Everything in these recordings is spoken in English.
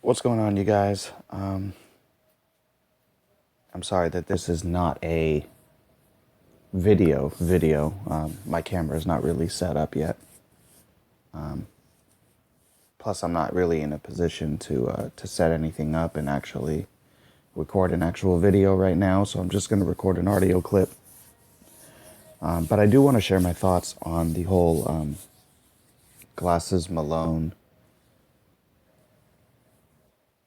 What's going on, you guys? I'm sorry that this is not a video. My camera is not really set up yet. Plus, I'm not really in a position to set anything up and actually record an actual video right now. So I'm just going to record an audio clip. But I do want to share my thoughts on the whole Glasses Malone,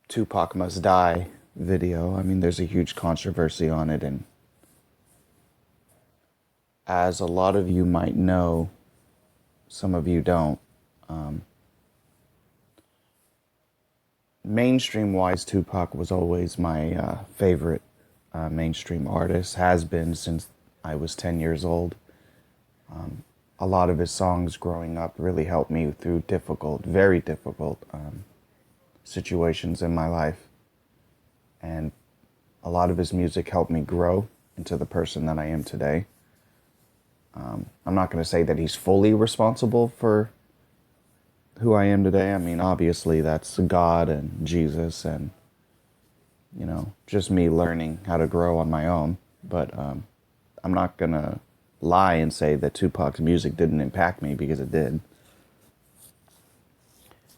Tupac Must Die video. I mean, there's a huge controversy on it, and as a lot of you might know, some of you don't. Mainstream wise, Tupac was always my favorite mainstream artist, has been since I was 10 years old. A lot of his songs growing up really helped me through very difficult situations in my life. And a lot of his music helped me grow into the person that I am today. I'm not going to say that he's fully responsible for who I am today. I mean, obviously that's God and Jesus and, just me learning how to grow on my own. But I'm not going to lie and say that Tupac's music didn't impact me, because it did.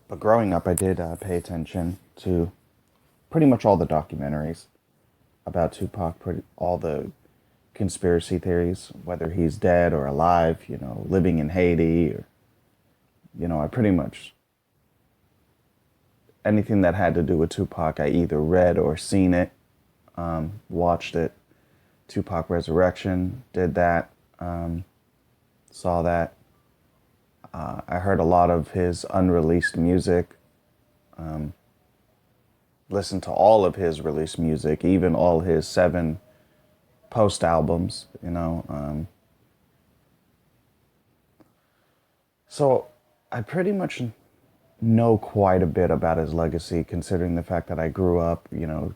But growing up, I did pay attention to pretty much all the documentaries about Tupac, all the conspiracy theories, whether he's dead or alive, living in Haiti, or, I pretty much, anything that had to do with Tupac, I either read or seen it, watched it. Tupac Resurrection, did that, saw that. I heard a lot of his unreleased music, listened to all of his released music, even all his 7 post albums, So I pretty much know quite a bit about his legacy, considering the fact that I grew up,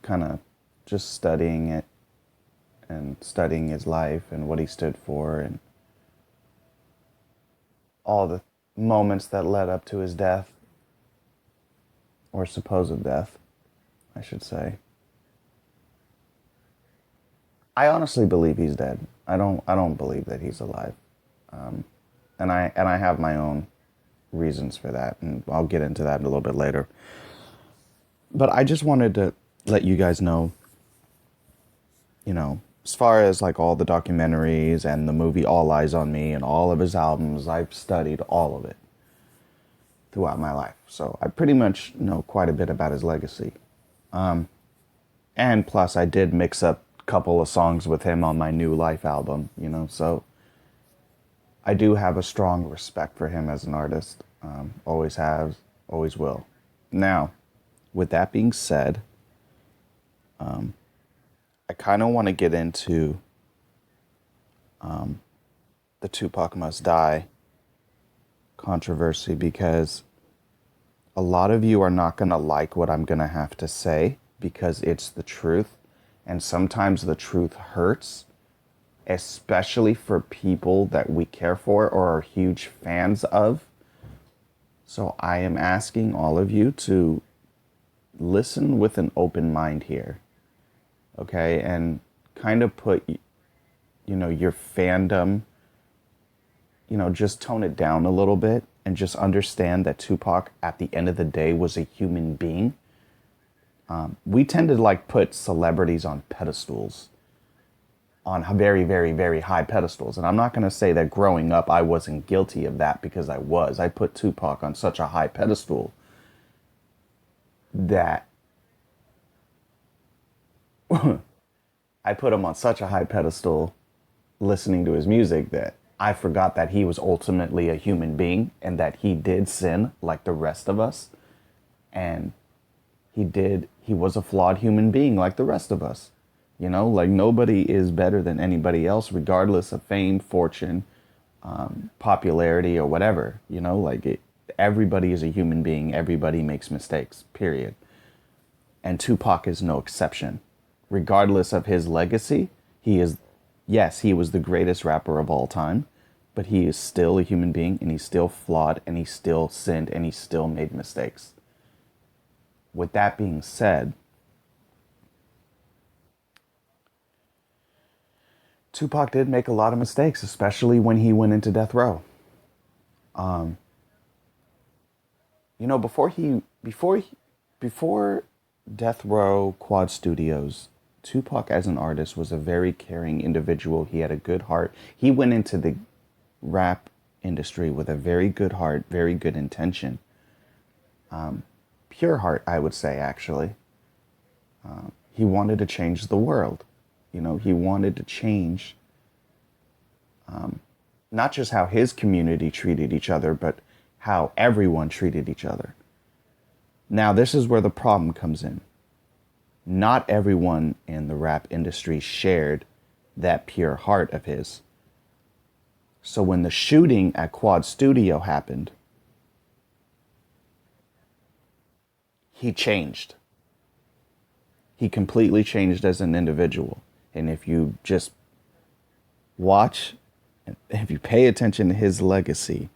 kind of just studying it and studying his life and what he stood for and all the moments that led up to his death, or supposed death, I should say. I honestly believe he's dead. I don't believe that he's alive. And I have my own reasons for that, and I'll get into that a little bit later. But I just wanted to let you guys know, as far as like all the documentaries and the movie All Eyes on Me and all of his albums, I've studied all of it throughout my life. So I pretty much know quite a bit about his legacy. And plus I did mix up a couple of songs with him on my New Life album, so I do have a strong respect for him as an artist. Always have, always will. Now, with that being said, I kind of want to get into the Tupac Must Die controversy, because a lot of you are not going to like what I'm going to have to say, because it's the truth. And sometimes the truth hurts, especially for people that we care for or are huge fans of. So I am asking all of you to listen with an open mind here. Okay? And kind of put, your fandom, just tone it down a little bit, and just understand that Tupac, at the end of the day, was a human being. We tend to put celebrities on pedestals, on very, very, very high pedestals. And I'm not going to say that growing up I wasn't guilty of that, because I was. I put Tupac on such a high pedestal that I put him on such a high pedestal listening to his music that I forgot that he was ultimately a human being, and that he did sin like the rest of us. And he was a flawed human being like the rest of us. Nobody is better than anybody else, regardless of fame, fortune, popularity, or whatever. Everybody is a human being. Everybody makes mistakes, period. And Tupac is no exception. Regardless of his legacy, he was the greatest rapper of all time, but he is still a human being, and he's still flawed, and he still sinned, and he still made mistakes. With that being said, Tupac did make a lot of mistakes, especially when he went into death row. You know, before Death Row Quad Studios, Tupac as an artist was a very caring individual. He had a good heart. He went into the rap industry with a very good heart, very good intention. Pure heart, I would say, actually. He wanted to change the world. You know, he wanted to change not just how his community treated each other, but how everyone treated each other. Now, this is where the problem comes in. Not everyone in the rap industry shared that pure heart of his. So when the shooting at Quad Studio happened, he changed. He completely changed as an individual. And if you just watch, if you pay attention to his legacy,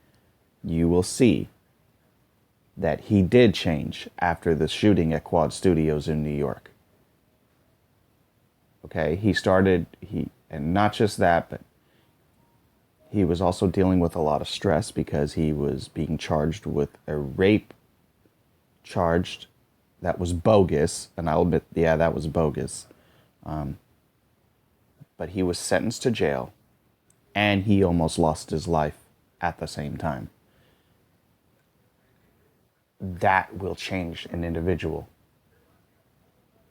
you will see that he did change after the shooting at Quad Studios in New York. Okay, and not just that, but he was also dealing with a lot of stress because he was being charged with a rape charge that was bogus. And I'll admit, yeah, that was bogus. But he was sentenced to jail and he almost lost his life at the same time. That will change an individual.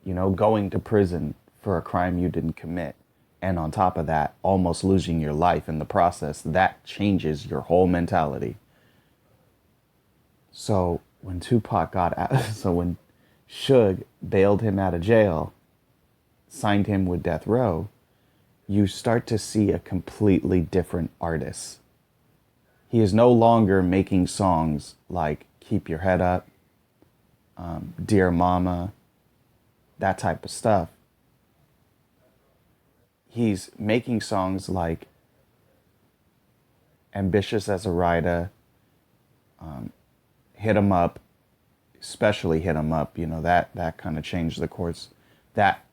You know, going to prison for a crime you didn't commit, and on top of that, almost losing your life in the process, that changes your whole mentality. So when Tupac got out, so when Suge bailed him out of jail, signed him with Death Row, you start to see a completely different artist. He is no longer making songs like Keep Your Head Up, Dear Mama, that type of stuff. He's making songs like Ambitious as a Rider, Hit 'Em Up, especially Hit 'Em Up, you know, that kind of changed the course. That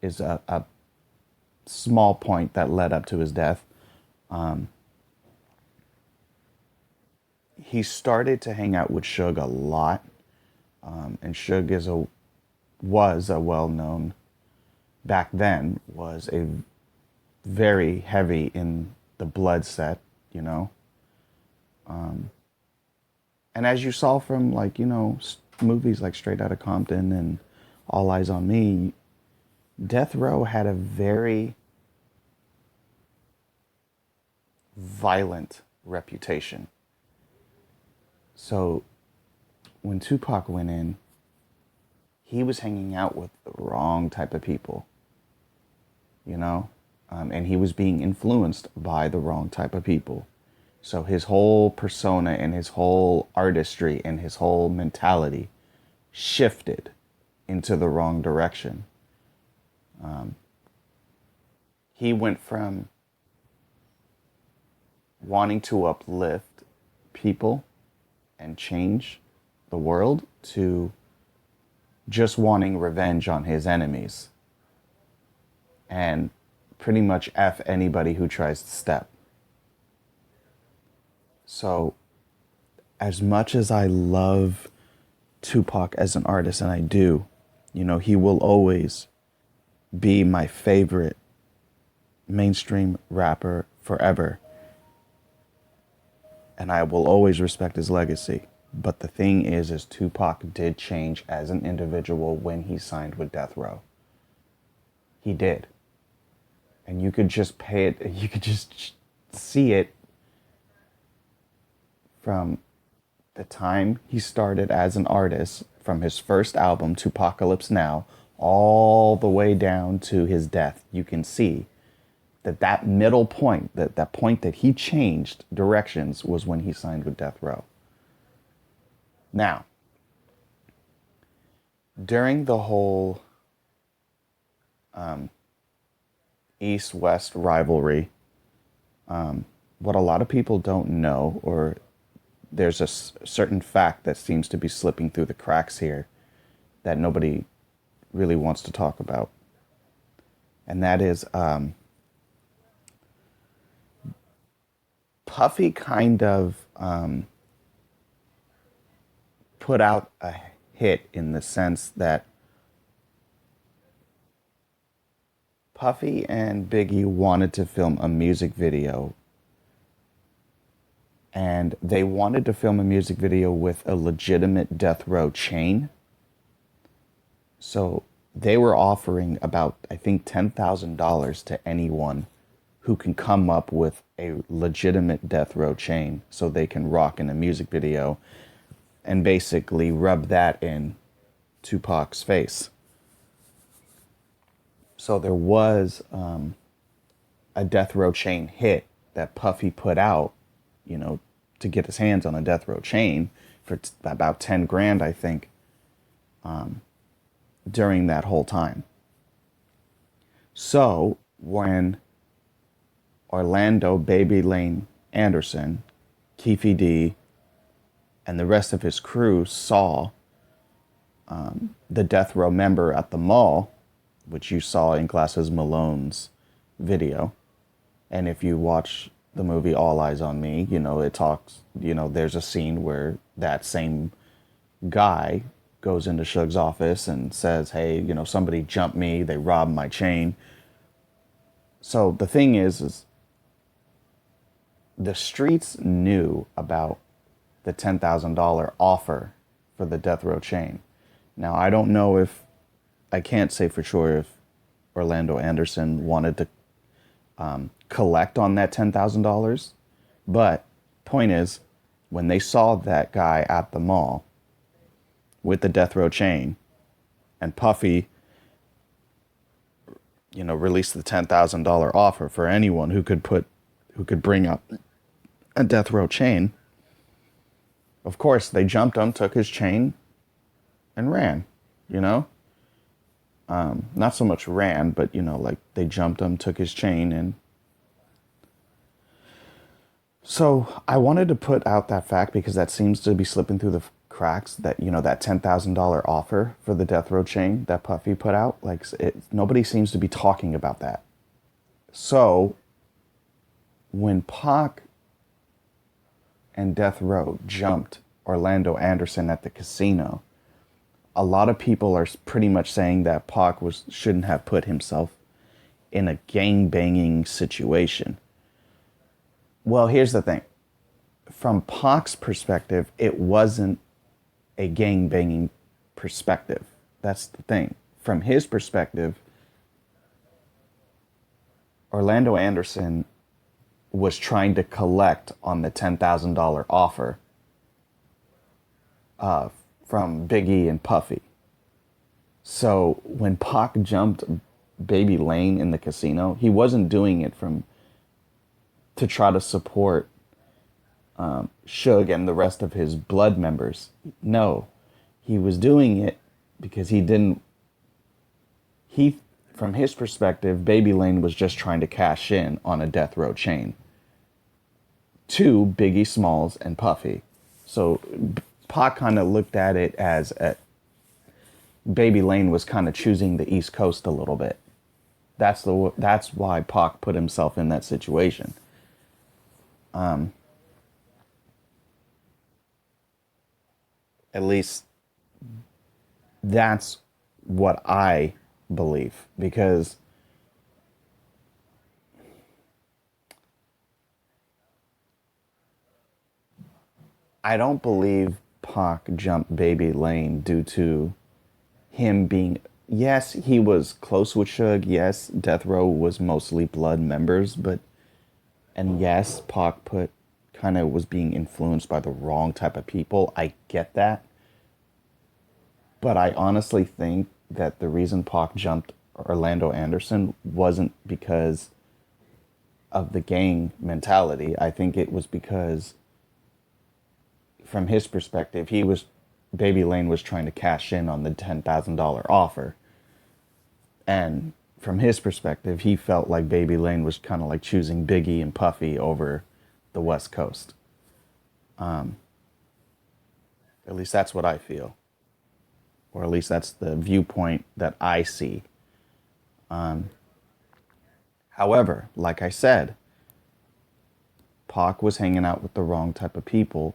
is a small point that led up to his death. He started to hang out with Suge a lot, and Suge was a well-known, back then, was a very heavy in the blood set, you know. And as you saw from, like, you know, movies like Straight Outta Compton and All Eyes on Me, Death Row had a very violent reputation. So when Tupac went in, he was hanging out with the wrong type of people, you know, and he was being influenced by the wrong type of people. So his whole persona and his whole artistry and his whole mentality shifted into the wrong direction. He went from wanting to uplift people and change the world to just wanting revenge on his enemies and pretty much F anybody who tries to step. So as much as I love Tupac as an artist, and I do, you know, he will always be my favorite mainstream rapper forever. And I will always respect his legacy. But the thing is Tupac did change as an individual when he signed with Death Row. He did. And you could just you could just see it from the time he started as an artist, from his first album, Tupacalypse Now, all the way down to his death. You can see that middle point, that point that he changed directions, was when he signed with Death Row. Now, during the whole East-West rivalry, what a lot of people don't know, or there's a certain fact that seems to be slipping through the cracks here, that nobody really wants to talk about. And that is Puffy kind of put out a hit in the sense that Puffy and Biggie wanted to film a music video, and they wanted to film a music video with a legitimate death row chain. So they were offering about, I think, $10,000 to anyone who can come up with a legitimate death row chain so they can rock in a music video and basically rub that in Tupac's face. So there was a death row chain hit that Puffy put out, to get his hands on a death row chain for about 10 grand, I think, during that whole time. So when Orlando Baby Lane Anderson, Keefe D, and the rest of his crew saw the death row member at the mall, which you saw in Glasses Malone's video, and if you watch the movie All Eyes on Me, it talks, there's a scene where that same guy goes into Suge's office and says, hey, somebody jumped me, they robbed my chain. So the thing is the streets knew about the $10,000 offer for the death row chain. Now, I don't know I can't say for sure if Orlando Anderson wanted to collect on that $10,000. But point is, when they saw that guy at the mall with the death row chain, and Puffy, released the $10,000 offer for anyone who could bring up a death row chain, of course they jumped him, took his chain, and ran. Not so much ran, but they jumped him, took his chain, and so I wanted to put out that fact because that seems to be slipping through the cracks, that that $10,000 offer for the death row chain that Puffy put out, nobody seems to be talking about that. So when Pac and Death Row jumped Orlando Anderson at the casino, a lot of people are pretty much saying that Pac shouldn't have put himself in a gang-banging situation. Well, here's the thing. From Pac's perspective, it wasn't a gang-banging perspective. That's the thing. From his perspective, Orlando Anderson was trying to collect on the $10,000 offer from Biggie and Puffy. So when Pac jumped Baby Lane in the casino, he wasn't doing it to try to support Suge and the rest of his blood members. No, he was doing it because from his perspective, Baby Lane was just trying to cash in on a death row chain to Biggie Smalls and Puffy. So Pac kind of looked at it as Baby Lane was kind of choosing the East Coast a little bit. That's why Pac put himself in that situation. At least that's what I believe, because I don't believe Pac jumped Baby Lane due to him being, yes, he was close with Suge, yes, Death Row was mostly blood members, and yes, Pac was being influenced by the wrong type of people. I get that. But I honestly think that the reason Pac jumped Orlando Anderson wasn't because of the gang mentality. I think it was because, from his perspective, Baby Lane was trying to cash in on the $10,000 offer. And from his perspective, he felt like Baby Lane was kind of like choosing Biggie and Puffy over the West Coast. At least that's what I feel. or at least that's the viewpoint that I see. However, like I said, Pac was hanging out with the wrong type of people.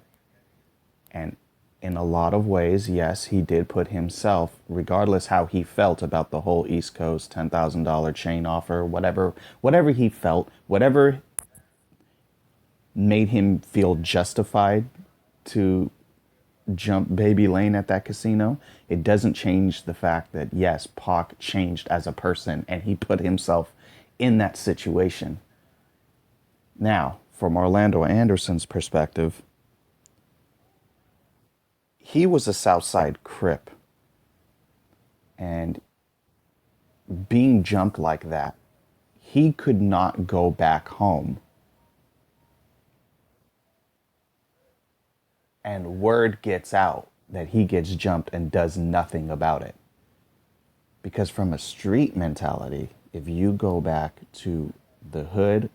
And in a lot of ways, yes, he did put himself, regardless how he felt about the whole East Coast $10,000 chain offer, whatever he felt, whatever made him feel justified to jump Baby Lane at that casino, it doesn't change the fact that, yes, Pac changed as a person and he put himself in that situation. Now, from Orlando Anderson's perspective, he was a Southside Crip. And being jumped like that, he could not go back home. And word gets out that he gets jumped and does nothing about it. Because from a street mentality, if you go back to the hood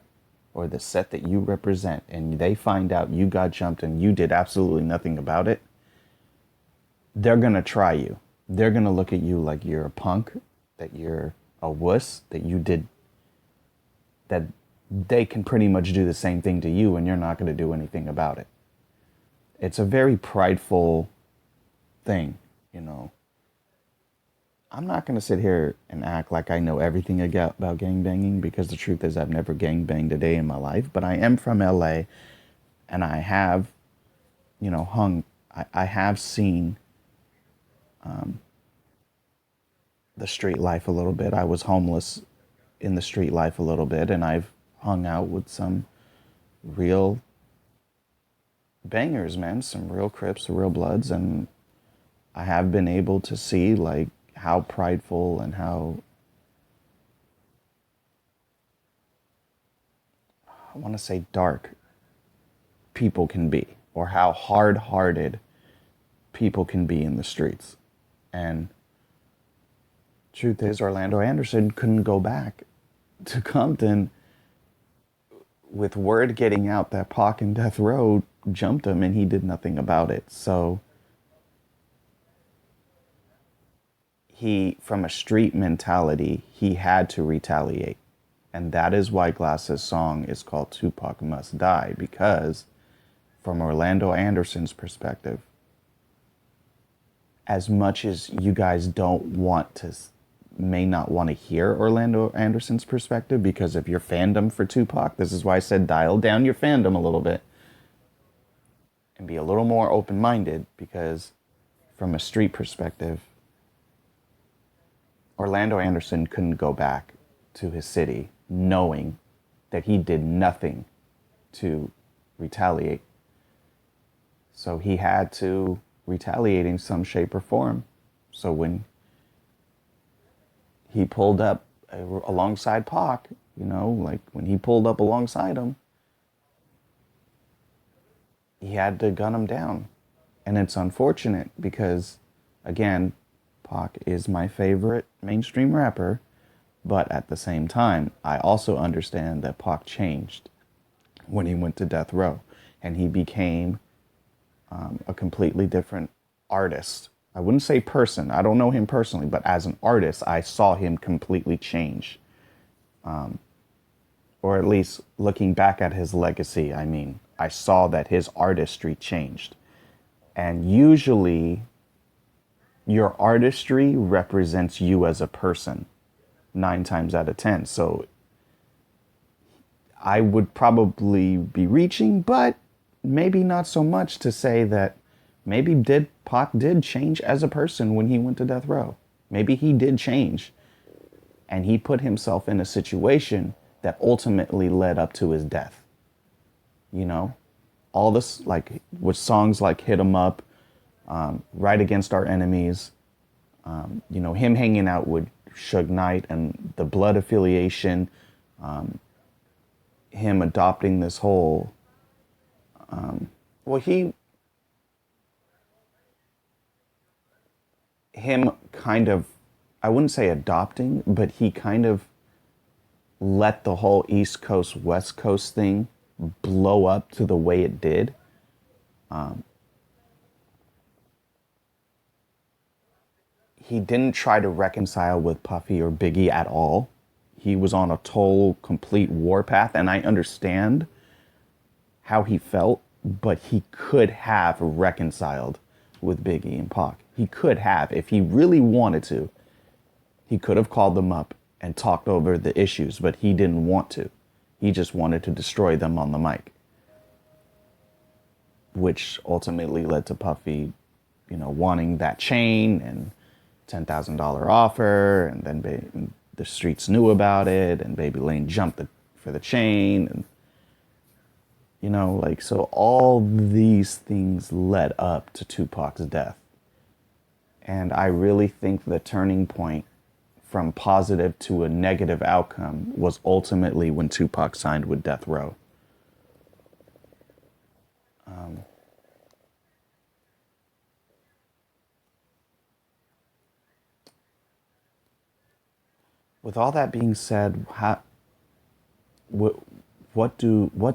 or the set that you represent and they find out you got jumped and you did absolutely nothing about it, they're going to try you. They're going to look at you like you're a punk, that you're a wuss, that they can pretty much do the same thing to you and you're not going to do anything about it. It's a very prideful thing, you know. I'm not going to sit here and act like I know everything about gangbanging, because the truth is I've never gangbanged a day in my life, but I am from LA and I have, I have seen the street life a little bit. I was homeless in the street life a little bit, and I've hung out with some real bangers, man, some real Crips, real Bloods, and I have been able to see like how prideful and how, I want to say, dark people can be, or how hard-hearted people can be in the streets. And truth is, Orlando Anderson couldn't go back to Compton with word getting out that Pac and Death Row jumped him and he did nothing about it. So he, from a street mentality, he had to retaliate. And that is why Glasses' song is called Tupac Must Die, because from Orlando Anderson's perspective, as much as you guys may not want to hear Orlando Anderson's perspective because of your fandom for Tupac, this is why I said dial down your fandom a little bit and be a little more open-minded, because from a street perspective, Orlando Anderson couldn't go back to his city knowing that he did nothing to retaliate. So he had to retaliate in some shape or form. So when he pulled up alongside Pac, like when he pulled up alongside him, he had to gun him down. And it's unfortunate because, again, Pac is my favorite mainstream rapper, but at the same time, I also understand that Pac changed when he went to Death Row, and he became a completely different artist. I wouldn't say person. I don't know him personally, but as an artist, I saw him completely change. Or at least looking back at his legacy, I saw that his artistry changed. And usually, your artistry represents you as a person 9 times out of 10. So I would probably be reaching, but maybe not so much to say that maybe Pac did change as a person when he went to Death Row. Maybe he did change, and he put himself in a situation that ultimately led up to his death. All this, like with songs like Hit 'Em Up, Right Against Our Enemies, him hanging out with Suge Knight and the blood affiliation, him adopting this whole, him kind of, I wouldn't say adopting, but he kind of let the whole East Coast, West Coast thing blow up to the way it did. he didn't try to reconcile with Puffy or Biggie at all. He was on a total, complete warpath, and I understand how he felt, but he could have reconciled with Biggie and Pac. He could have, if he really wanted to. He could have called them up and talked over the issues, but he didn't want to. He just wanted to destroy them on the mic, which ultimately led to Puffy, wanting that chain and $10,000 offer, and then the streets knew about it, and Baby Lane jumped for the chain, and so all these things led up to Tupac's death. And I really think the turning point from positive to a negative outcome was ultimately when Tupac signed with Death Row. With all that being said, what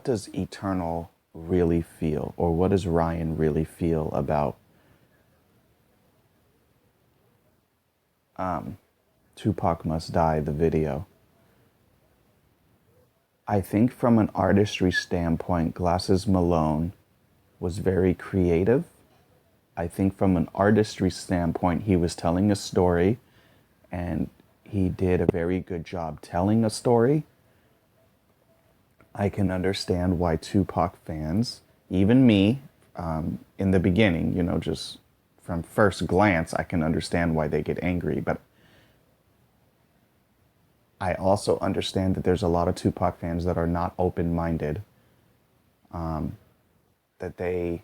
does Eternal really feel, or what does Ryan really feel about Tupac Must Die, the video? I think from an artistry standpoint, Glasses Malone was very creative. I think from an artistry standpoint, he was telling a story, and he did a very good job telling a story. I can understand why Tupac fans, even me, in the beginning, just from first glance, I can understand why they get angry. But I also understand that there's a lot of Tupac fans that are not open-minded, that they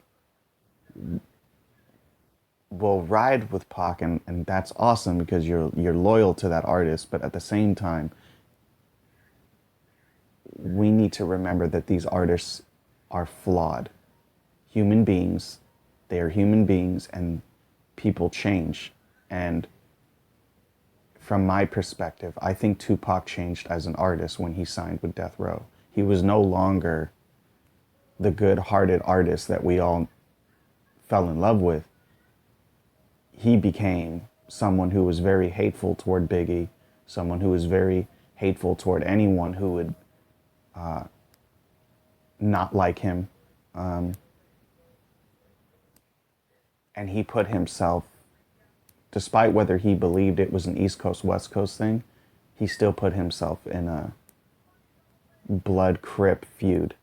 will ride with Pac, and that's awesome because you're loyal to that artist. But at the same time, we need to remember that these artists are flawed human beings. They are human beings, and people change. And from my perspective, I think Tupac changed as an artist when he signed with Death Row. He was no longer the good-hearted artist that we all fell in love with. He became someone who was very hateful toward Biggie, someone who was very hateful toward anyone who would not like him. And he put himself, despite whether he believed it was an East Coast, West Coast thing, he still put himself in a blood Crip feud,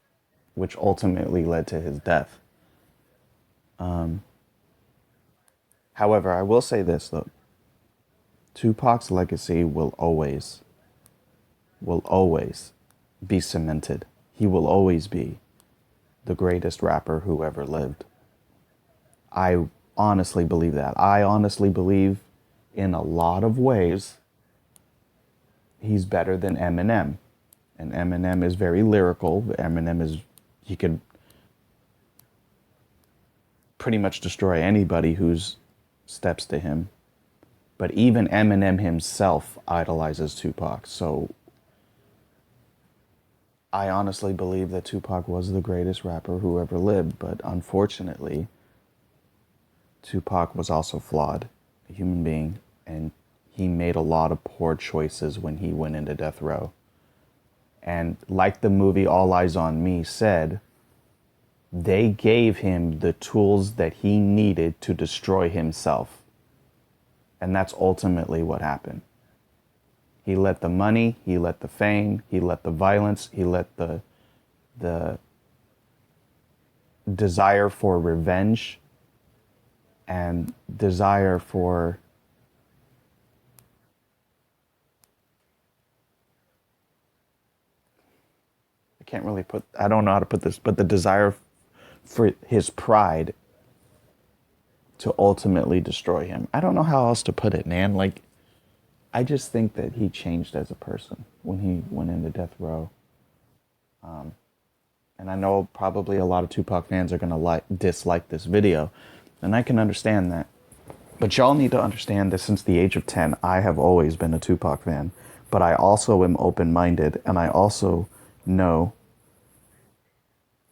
which ultimately led to his death. However, I will say this, though. Tupac's legacy will always be cemented. He will always be the greatest rapper who ever lived. I honestly believe that. I honestly believe in a lot of ways he's better than Eminem. And Eminem is very lyrical. He could pretty much destroy anybody who steps to him. But even Eminem himself idolizes Tupac. So I honestly believe that Tupac was the greatest rapper who ever lived. But unfortunately, Tupac was also flawed, a human being, and he made a lot of poor choices when he went into Death Row. And like the movie All Eyes on Me said, they gave him the tools that he needed to destroy himself. And that's ultimately what happened. He let the money, he let the fame, he let the violence, he let the desire for revenge and desire for I don't know how to put this, but the desire for his pride to ultimately destroy him. I don't know how else to put it, man. Like, I just think that he changed as a person when he went into Death Row. And I know probably a lot of Tupac fans are going to dislike this video, and I can understand that. But y'all need to understand that since the age of 10, I have always been a Tupac fan. But I also am open-minded, and I also know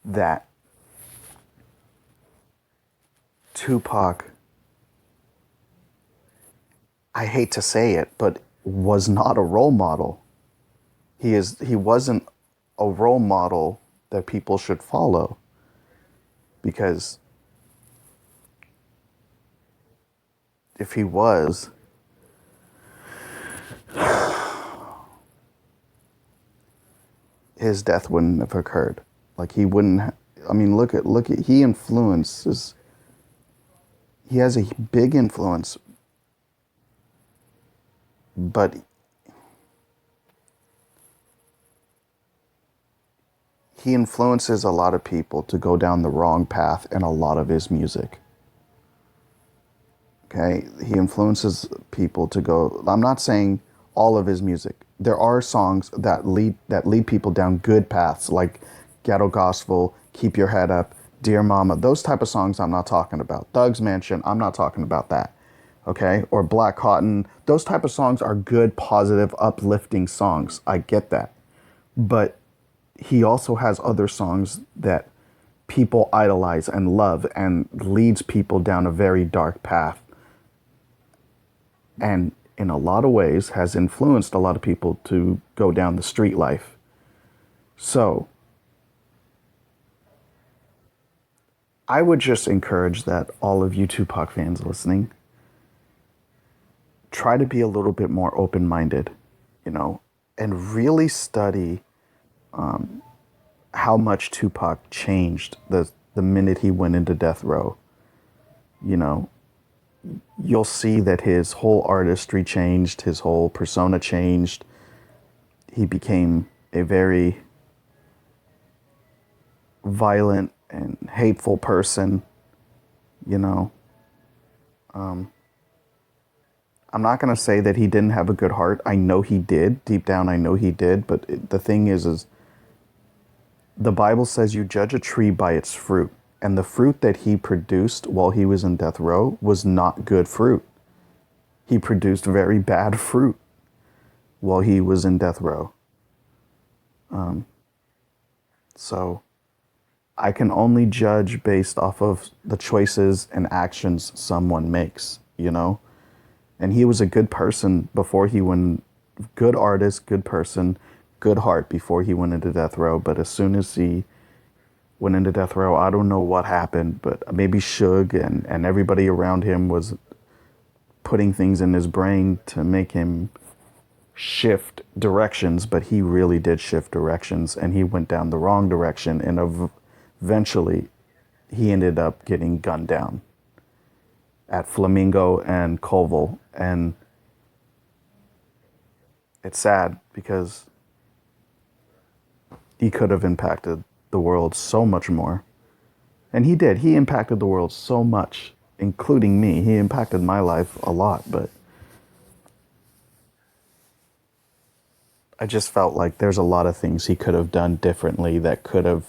that Tupac I hate to say it, but was not a role model. He wasn't a role model that people should follow, because if he was, his death wouldn't have occurred. Like he wouldn't. I mean, look at he influences. He has a big influence, but he influences a lot of people to go down the wrong path in a lot of his music. Okay, he influences people to go. I'm not saying all of his music. There are songs that lead people down good paths, like Ghetto Gospel, Keep Your Head Up, Dear Mama. Those type of songs I'm not talking about. Thug's Mansion, I'm not talking about that. Okay, or Black Cotton. Those type of songs are good, positive, uplifting songs. I get that, but he also has other songs that people idolize and love and leads people down a very dark path, and in a lot of ways has influenced a lot of people to go down the street life. So I would just encourage that all of you Tupac fans listening, try to be a little bit more open-minded, and really study how much Tupac changed the minute he went into death row. You know, you'll see that his whole artistry changed, his whole persona changed. He became a very violent and hateful person, you know. I'm not going to say that he didn't have a good heart. I know he did. Deep down, I know he did. But the thing is the Bible says you judge a tree by its fruit. And the fruit that he produced while he was in death row was not good fruit. He produced very bad fruit while he was in death row. So I can only judge based off of the choices and actions someone makes, And he was a good person before he went, good artist, good person, good heart before he went into death row. But as soon as he went into death row, I don't know what happened, but maybe Suge and everybody around him was putting things in his brain to make him shift directions, but he really did shift directions, and he went down the wrong direction, and eventually he ended up getting gunned down at Flamingo and Colville. And it's sad because he could have impacted the world so much more. And he did. He impacted the world so much, including me. He impacted my life a lot, but I just felt like there's a lot of things he could have done differently that could have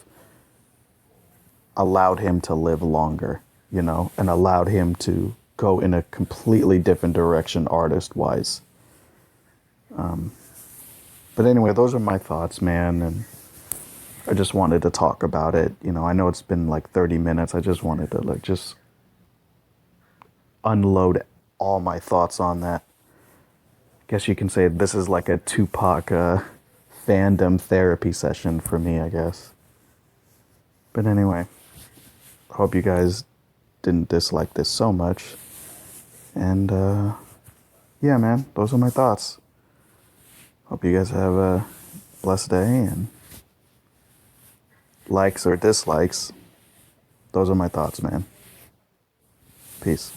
allowed him to live longer, and allowed him to go in a completely different direction artist-wise. But anyway, those are my thoughts, man, and I just wanted to talk about it. I know it's been like 30 minutes. I just wanted to just unload all my thoughts on that. Guess you can say this is like a Tupac fandom therapy session for me, I guess. But anyway, I hope you guys didn't dislike this so much. And yeah, man, those are my thoughts. Hope you guys have a blessed day, and likes or dislikes, those are my thoughts, man. Peace.